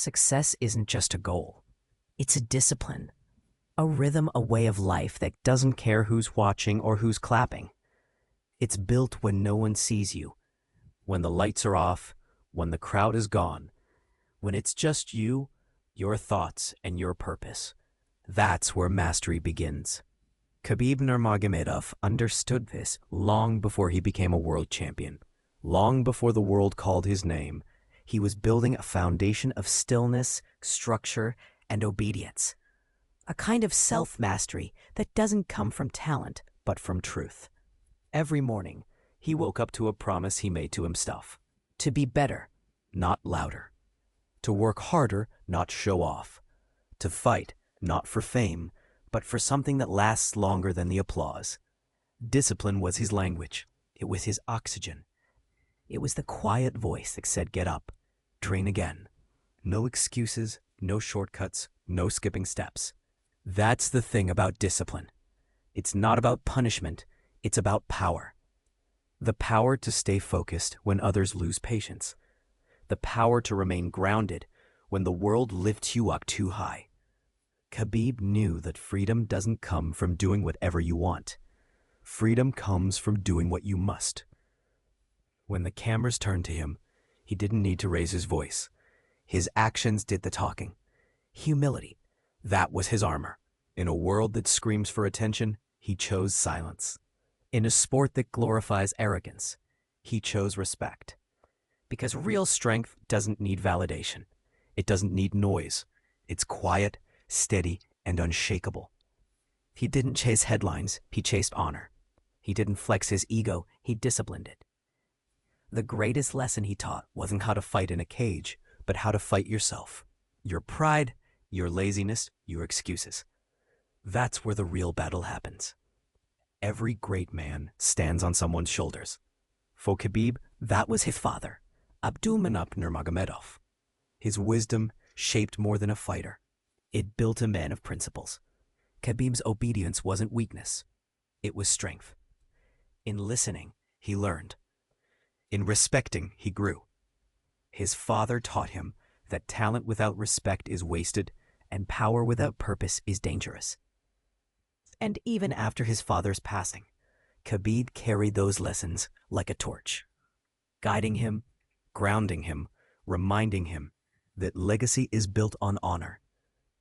Success isn't just a goal. It's a discipline, a rhythm, a way of life that doesn't care who's watching or who's clapping. It's built when no one sees you, when the lights are off, when the crowd is gone, when it's just you, your thoughts, and your purpose. That's where mastery begins. Khabib Nurmagomedov understood this long before he became a world champion. Long before the world called his name, he was building a foundation of stillness, structure, and obedience. A kind of self-mastery that doesn't come from talent, but from truth. Every morning, he woke up to a promise he made to himself. To be better, not louder. To work harder, not show off. To fight, not for fame, but for something that lasts longer than the applause. Discipline was his language. It was his oxygen. It was the quiet voice that said, get up, train again. No excuses, no shortcuts, no skipping steps. That's the thing about discipline. It's not about punishment, it's about power. The power to stay focused when others lose patience. The power to remain grounded when the world lifts you up too high. Khabib knew that freedom doesn't come from doing whatever you want. Freedom comes from doing what you must. When the cameras turned to him, he didn't need to raise his voice. His actions did the talking. Humility, that was his armor. In a world that screams for attention, he chose silence. In a sport that glorifies arrogance, he chose respect. Because real strength doesn't need validation. It doesn't need noise. It's quiet, steady, and unshakable. He didn't chase headlines, he chased honor. He didn't flex his ego, he disciplined it. The greatest lesson he taught wasn't how to fight in a cage, but how to fight yourself. Your pride, your laziness, your excuses. That's where the real battle happens. Every great man stands on someone's shoulders. For Khabib, that was his father, Khabib Nurmagomedov. His wisdom shaped more than a fighter. It built a man of principles. Khabib's obedience wasn't weakness. It was strength. In listening, he learned. In respecting, he grew. His father taught him that talent without respect is wasted and power without purpose is dangerous. And even after his father's passing, Khabib carried those lessons like a torch, guiding him, grounding him, reminding him that legacy is built on honor,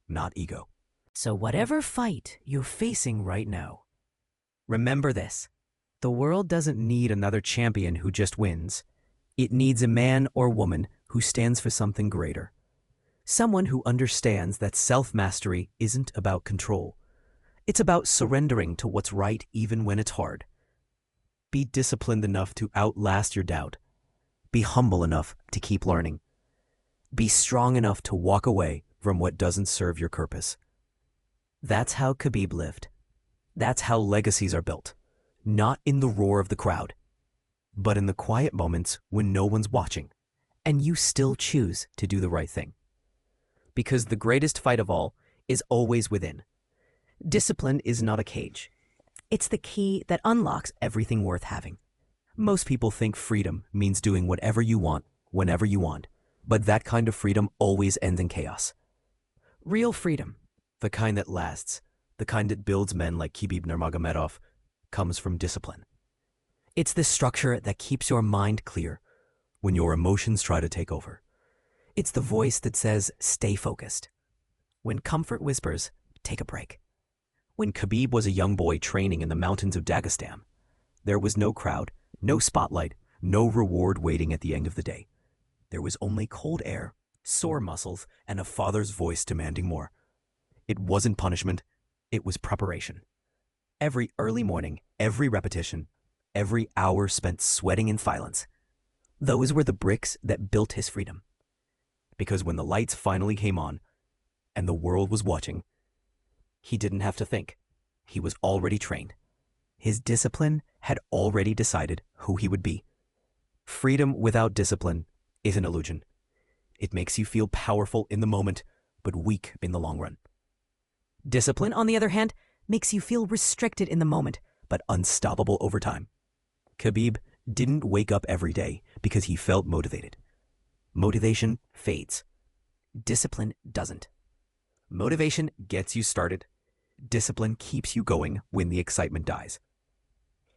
not ego. So whatever fight you're facing right now, remember this. The world doesn't need another champion who just wins. It needs a man or woman who stands for something greater. Someone who understands that self-mastery isn't about control. It's about surrendering to what's right even when it's hard. Be disciplined enough to outlast your doubt. Be humble enough to keep learning. Be strong enough to walk away from what doesn't serve your purpose. That's how Khabib lived. That's how legacies are built. Not in the roar of the crowd, but in the quiet moments when no one's watching, and you still choose to do the right thing. Because the greatest fight of all is always within. Discipline is not a cage. It's the key that unlocks everything worth having. Most people think freedom means doing whatever you want, whenever you want, but that kind of freedom always ends in chaos. Real freedom, the kind that lasts, the kind that builds men like Khabib Nurmagomedov, comes from discipline. It's the structure that keeps your mind clear when your emotions try to take over. It's the voice that says, stay focused. When comfort whispers, take a break. When Khabib was a young boy training in the mountains of Dagestan, there was no crowd, no spotlight, no reward waiting at the end of the day. There was only cold air, sore muscles, and a father's voice demanding more. It wasn't punishment, it was preparation. Every early morning, every repetition, every hour spent sweating in silence. Those were the bricks that built his freedom. Because when the lights finally came on and the world was watching, he didn't have to think. He was already trained. His discipline had already decided who he would be. Freedom without discipline is an illusion. It makes you feel powerful in the moment, but weak in the long run. Discipline, on the other hand, makes you feel restricted in the moment, but unstoppable over time. Khabib didn't wake up every day because he felt motivated. Motivation fades. Discipline doesn't. Motivation gets you started. Discipline keeps you going when the excitement dies.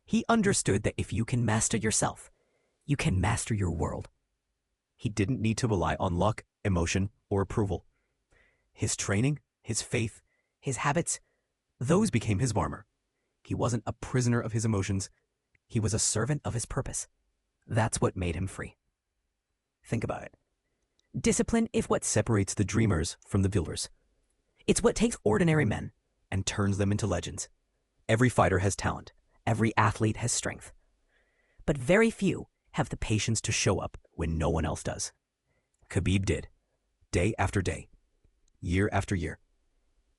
He understood that if you can master yourself, you can master your world. He didn't need to rely on luck, emotion, or approval. His training, his faith, his habits, those became his armor. He wasn't a prisoner of his emotions. He was a servant of his purpose. That's what made him free. Think about it. Discipline is what separates the dreamers from the builders. It's what takes ordinary men and turns them into legends. Every fighter has talent. Every athlete has strength. But very few have the patience to show up when no one else does. Khabib did, day after day, year after year,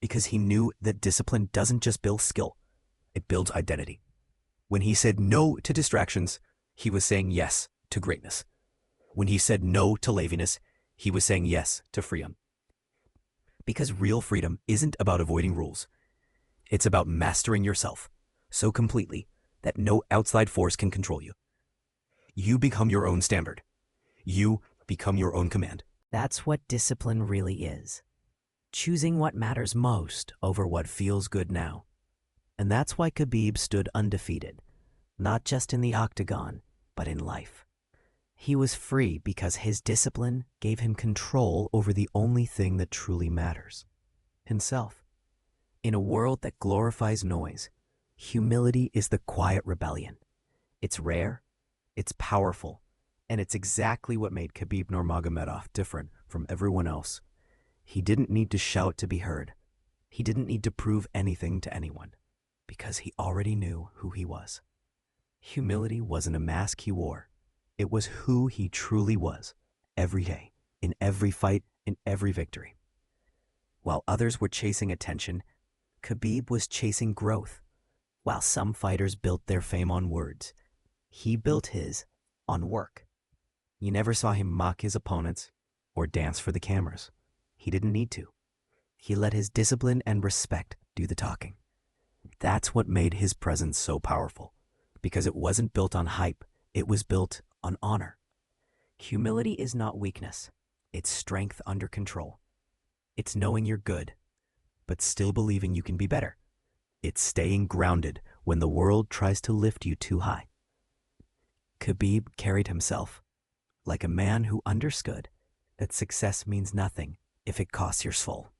because he knew that discipline doesn't just build skill, it builds identity. When he said no to distractions, he was saying yes to greatness. When he said no to laziness, he was saying yes to freedom. Because real freedom isn't about avoiding rules. It's about mastering yourself so completely that no outside force can control you. You become your own standard. You become your own command. That's what discipline really is. Choosing what matters most over what feels good now. And that's why Khabib stood undefeated, not just in the octagon, but in life. He was free because his discipline gave him control over the only thing that truly matters, himself. In a world that glorifies noise, humility is the quiet rebellion. It's rare, it's powerful, and it's exactly what made Khabib Nurmagomedov different from everyone else. He didn't need to shout to be heard. He didn't need to prove anything to anyone, because he already knew who he was. Humility wasn't a mask he wore. It was who he truly was, every day, in every fight, in every victory. While others were chasing attention, Khabib was chasing growth. While some fighters built their fame on words, he built his on work. You never saw him mock his opponents or dance for the cameras. He didn't need to. He let his discipline and respect do the talking. That's what made his presence so powerful, because it wasn't built on hype, it was built on honor. Humility is not weakness, it's strength under control. It's knowing you're good, but still believing you can be better. It's staying grounded when the world tries to lift you too high. Khabib carried himself like a man who understood that success means nothing if it costs your soul.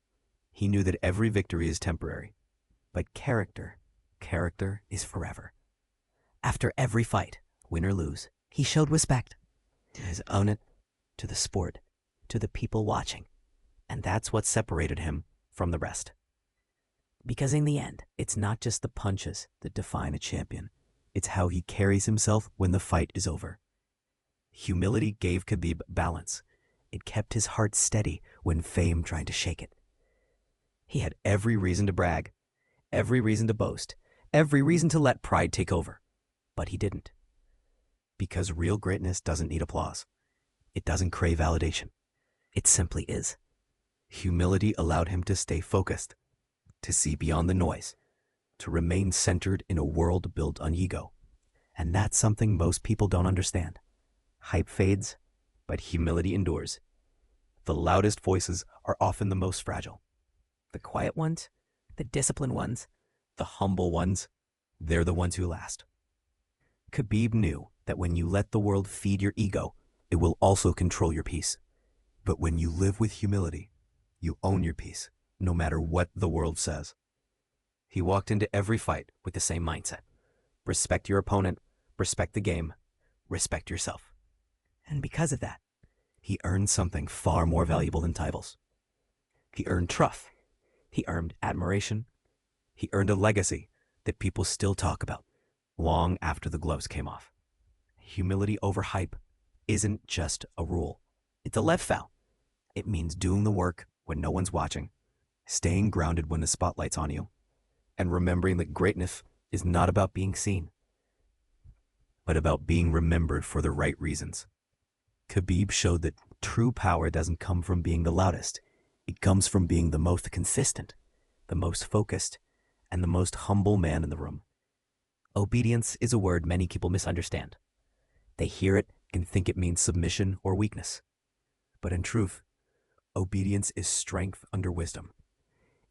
He knew that every victory is temporary, but character is forever. After every fight, win or lose, he showed respect to his opponent, to the sport, to the people watching. And that's what separated him from the rest. Because in the end, it's not just the punches that define a champion. It's how he carries himself when the fight is over. Humility gave Khabib balance. It kept his heart steady when fame tried to shake it. He had every reason to brag, every reason to boast, every reason to let pride take over. But he didn't. Because real greatness doesn't need applause. It doesn't crave validation. It simply is. Humility allowed him to stay focused, to see beyond the noise, to remain centered in a world built on ego. And that's something most people don't understand. Hype fades, but humility endures. The loudest voices are often the most fragile. The quiet ones, the disciplined ones, the humble ones, they're the ones who last. Khabib knew that when you let the world feed your ego, it will also control your peace. But when you live with humility, you own your peace, no matter what the world says. He walked into every fight with the same mindset. Respect your opponent, respect the game, respect yourself. And because of that, he earned something far more valuable than titles. He earned trust. He earned admiration. He earned a legacy that people still talk about long after the gloves came off. Humility over hype isn't just a rule. It's a lifestyle. It means doing the work when no one's watching, staying grounded when the spotlight's on you, and remembering that greatness is not about being seen, but about being remembered for the right reasons. Khabib showed that true power doesn't come from being the loudest. It comes from being the most consistent, the most focused, and the most humble man in the room. Obedience is a word many people misunderstand. They hear it and think it means submission or weakness. But in truth, Obedience is strength under wisdom.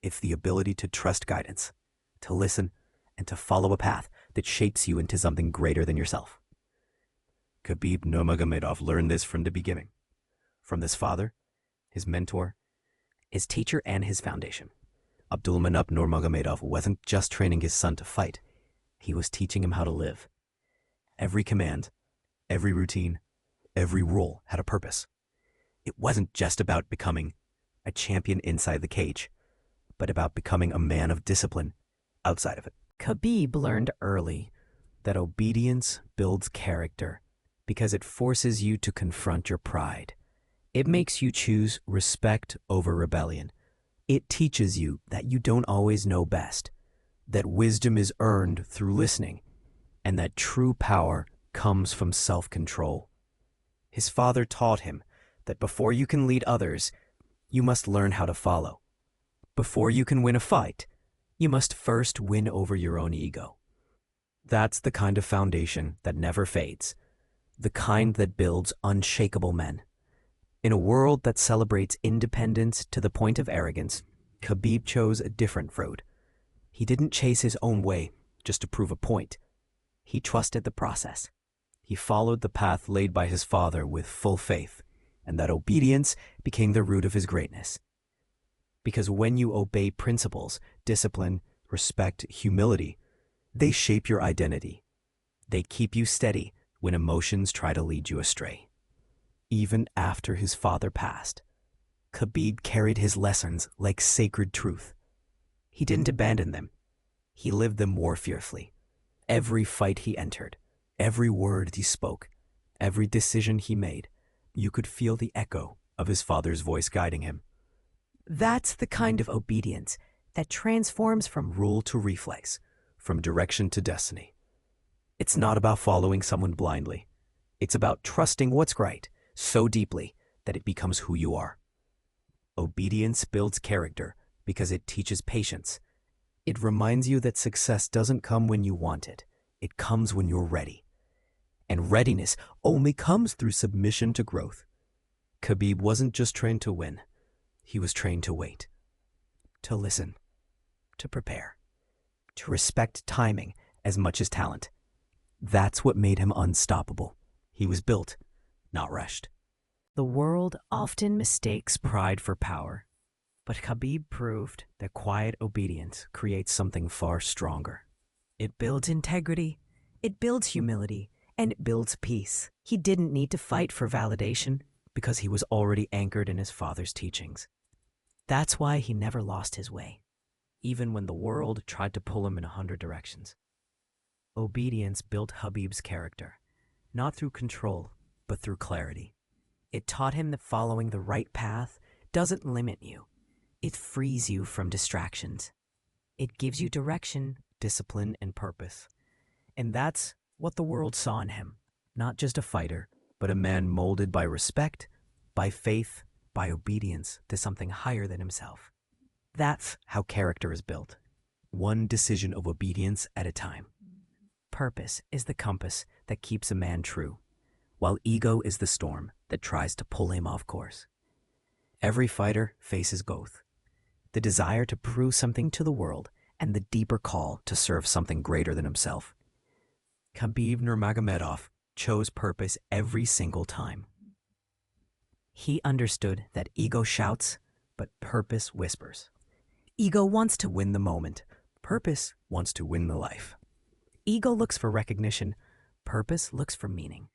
It's the ability to trust guidance, to listen, and to follow a path that shapes you into something greater than yourself. Khabib Nurmagomedov learned this from the beginning, from his father, his mentor, his teacher, and his foundation. Abdulmanap Nurmagomedov wasn't just training his son to fight, he was teaching him how to live. Every command, every routine, every rule had a purpose. It wasn't just about becoming a champion inside the cage, but about becoming a man of discipline outside of it. Khabib learned early that obedience builds character because it forces you to confront your pride. It makes you choose respect over rebellion. It teaches you that you don't always know best, that wisdom is earned through listening, and that true power comes from self-control. His father taught him that before you can lead others, you must learn how to follow. Before you can win a fight, you must first win over your own ego. That's the kind of foundation that never fades, the kind that builds unshakable men. In a world that celebrates independence to the point of arrogance, Khabib chose a different road. He didn't chase his own way just to prove a point. He trusted the process. He followed the path laid by his father with full faith, and that obedience became the root of his greatness. Because when you obey principles, discipline, respect, humility, they shape your identity. They keep you steady when emotions try to lead you astray. Even after his father passed, Khabib carried his lessons like sacred truth. He didn't abandon them. He lived them more fiercely. Every fight he entered, every word he spoke, every decision he made, you could feel the echo of his father's voice guiding him. That's the kind of obedience that transforms from rule to reflex, from direction to destiny. It's not about following someone blindly. It's about trusting what's right so deeply that it becomes who you are. Obedience builds character because it teaches patience. It reminds you that success doesn't come when you want it. It comes when you're ready. And readiness only comes through submission to growth. Khabib wasn't just trained to win. He was trained to wait, to listen, to prepare, to respect timing as much as talent. That's what made him unstoppable. He was built, not rushed. The world often mistakes pride for power, but Khabib proved that quiet obedience creates something far stronger. It builds integrity, it builds humility, and it builds peace. He didn't need to fight for validation because he was already anchored in his father's teachings. That's why he never lost his way, even when the world tried to pull him in 100 directions. Obedience built Khabib's character, not through control, but through clarity. It taught him that following the right path doesn't limit you. It frees you from distractions. It gives you direction, discipline, and purpose. And that's what the world saw in him. Not just a fighter, but a man molded by respect, by faith, by obedience to something higher than himself. That's how character is built, one decision of obedience at a time. Purpose is the compass that keeps a man true, while ego is the storm that tries to pull him off course. Every fighter faces both, the desire to prove something to the world and the deeper call to serve something greater than himself. Khabib Nurmagomedov chose purpose every single time. He understood that ego shouts, but purpose whispers. Ego wants to win the moment. Purpose wants to win the life. Ego looks for recognition. Purpose looks for meaning.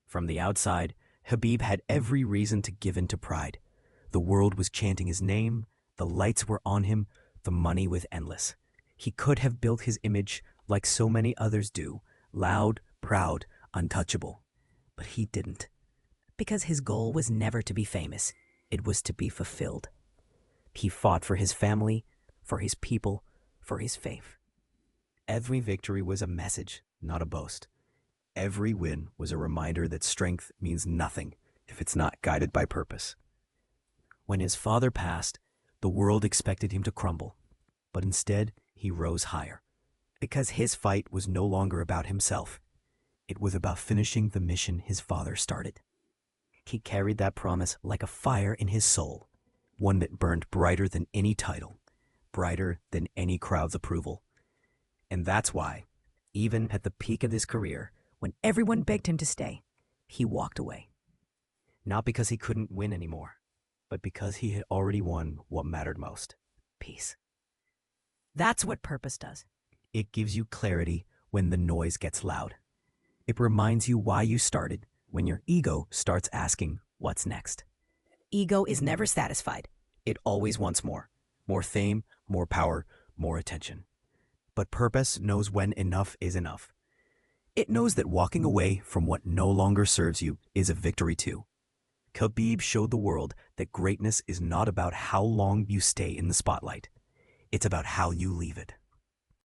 From the outside, Khabib had every reason to give in to pride. The world was chanting his name. The lights were on him. The money was endless. He could have built his image like so many others do, loud, proud, untouchable. But he didn't. Because his goal was never to be famous. It was to be fulfilled. He fought for his family, for his people, for his faith. Every victory was a message, not a boast. Every win was a reminder that strength means nothing if it's not guided by purpose. When his father passed, the world expected him to crumble, but instead he rose higher. Because his fight was no longer about himself. It was about finishing the mission his father started. He carried that promise like a fire in his soul. one that burned brighter than any title, brighter than any crowd's approval. And that's why, even at the peak of his career, when everyone begged him to stay, he walked away. Not because he couldn't win anymore, but because he had already won what mattered most: peace. That's what purpose does. It gives you clarity when the noise gets loud. It reminds you why you started when your ego starts asking, what's next? Ego is never satisfied. It always wants more. More fame, more power, more attention. But purpose knows when enough is enough. It knows that walking away from what no longer serves you is a victory too. Khabib showed the world that greatness is not about how long you stay in the spotlight. It's about how you leave it.